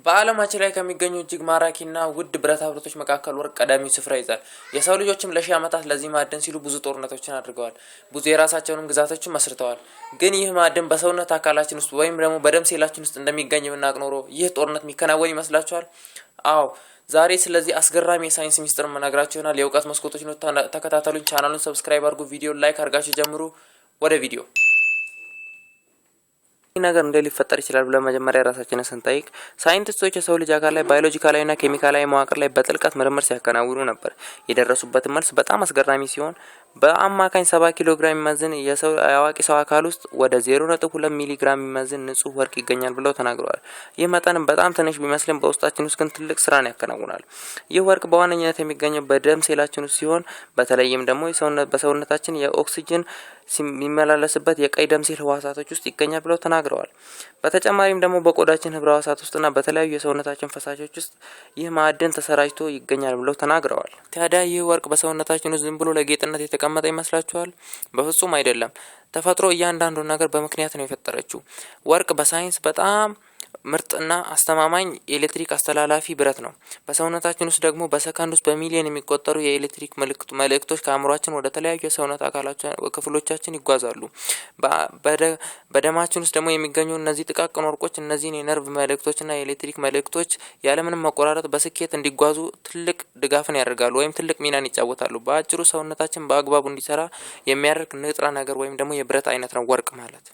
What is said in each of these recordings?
በዓለማችን ላይ ከሚገኙ እጅግ ማራኪና ውድ ብረታ ብረቶች መካከል ወርቅ ቀዳሚው ስፍራ ይዛል። የሰው ልጆችም ለሺህ ዓመታት ለዚህ ማዕድን ሲሉ ብዙ ጦርነቶችን አድርገዋል። ብዙ የራሳቸውንም ግዛቶችን መስርተዋል። ግን ይህ ማዕድን በሰውነት አካላችን ውስጥ ወይም ደግሞ በደም ሴላችን ውስጥ እንደሚገኝ ብናውቅ ኖሮ ይህ ጦርነት የሚከናወን ይመስላችኋል? አዎ። ዛሬ ስለዚህ አስገራሚ የሳይንስ ሚስጥር መነግራችሁ ይሆናል። የእውቀት መስኮቶች ነው፣ ተከታተሉኝ። ቻናሉን ሰብስክራይብ አድርጉ፣ ቪዲዮ ላይክ አድርጋችሁ ጀምሩ። ወደ ቪዲዮ ነገር እንዴት ሊፈጠር ይችላል ብለን መጀመሪያ ራሳችንን ስንጠይቅ ሳይንቲስቶች የሰው ልጅ አካል ላይ ባዮሎጂካላዊና ኬሚካላዊ መዋቅር ላይ በጥልቀት ምርምር ሲያከናውኑ ነበር። የደረሱበት መልስ በጣም አስገራሚ ሲሆን በአማካኝ 70 ኪሎ ግራም የሚመዝን የሰው አዋቂ ሰው አካል ውስጥ ወደ 0.2 ሚሊ ግራም የሚመዝን ንጹህ ወርቅ ይገኛል ብለው ተናግረዋል። ይህ መጠን በጣም ትንሽ ቢመስልም በውስጣችን ውስጥ ግን ትልቅ ስራን ያከናውናል። ይህ ወርቅ በዋነኝነት የሚገኘው በደም ሴላችን ውስጥ ሲሆን በተለይም ደግሞ በሰውነታችን የኦክሲጅን የሚመላለስበት የቀይ ደም ሴል ህዋሳቶች ውስጥ ይገኛል ብለው ተናግረዋል። በተጨማሪም ደግሞ በቆዳችን ህብረ ህዋሳት ውስጥና በተለያዩ የሰውነታችን ፈሳሾች ውስጥ ይህ ማዕድን ተሰራጭቶ ይገኛል ብለው ተናግረዋል። ታዲያ ይህ ወርቅ በሰውነታችን ውስጥ ዝም ብሎ ለጌጥነት የተቀመጠ ይመስላችኋል? በፍጹም አይደለም። ተፈጥሮ እያንዳንዱ ነገር በምክንያት ነው የፈጠረችው። ወርቅ በሳይንስ በጣም ምርጥና አስተማማኝ የኤሌክትሪክ አስተላላፊ ብረት ነው። በሰውነታችን ውስጥ ደግሞ በሰከንድ ውስጥ በሚሊዮን የሚቆጠሩ የኤሌክትሪክ መልእክቶች ከአእምሯችን ወደ ተለያዩ የሰውነት ክፍሎቻችን ይጓዛሉ። በደማችን ውስጥ ደግሞ የሚገኙ እነዚህ ጥቃቅን ወርቆች እነዚህን የነርቭ መልእክቶችና የኤሌክትሪክ መልእክቶች ያለምንም መቆራረጥ በስኬት እንዲጓዙ ትልቅ ድጋፍን ያደርጋሉ ወይም ትልቅ ሚናን ይጫወታሉ። በአጭሩ ሰውነታችን በአግባቡ እንዲሰራ የሚያደርግ ንጥረ ነገር ወይም ደግሞ የብረት አይነት ነው ወርቅ ማለት።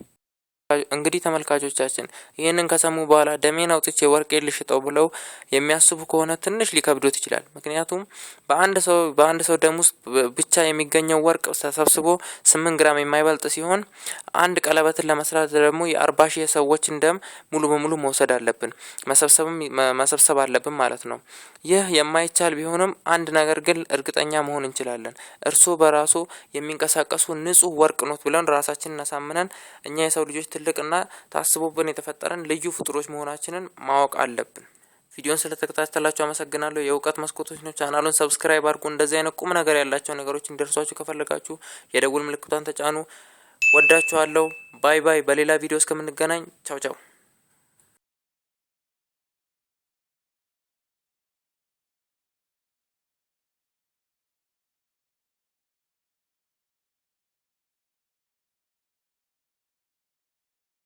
እንግዲህ ተመልካቾቻችን ይህንን ከሰሙ በኋላ ደሜን አውጥቼ ወርቄን ልሽጠው ብለው የሚያስቡ ከሆነ ትንሽ ሊከብዶት ይችላል። ምክንያቱም በአንድ ሰው ደም ውስጥ ብቻ የሚገኘው ወርቅ ተሰብስቦ 8 ግራም የማይበልጥ ሲሆን አንድ ቀለበትን ለመስራት ደግሞ የ40 ሺህ ሰዎችን ደም ሙሉ በሙሉ መውሰድ አለብን፣ መሰብሰብ አለብን ማለት ነው። ይህ የማይቻል ቢሆንም አንድ ነገር ግን እርግጠኛ መሆን እንችላለን። እርሱ በራሱ የሚንቀሳቀሱ ንጹህ ወርቅ ኖት ብለን ራሳችንን አሳምነን እኛ የሰው ልጆች ትልቅና ታስቦብን የተፈጠረን ልዩ ፍጡሮች መሆናችንን ማወቅ አለብን። ቪዲዮን ስለተከታተላችሁ አመሰግናለሁ። የእውቀት መስኮቶች ነው። ቻናሉን ሰብስክራይብ አድርጉ። እንደዚህ አይነት ቁም ነገር ያላቸው ነገሮች እንዲደርሷችሁ ከፈለጋችሁ የደውል ምልክቷን ተጫኑ። ወዳችኋለሁ። ባይ ባይ። በሌላ ቪዲዮ እስከምንገናኝ ቻው ቻው።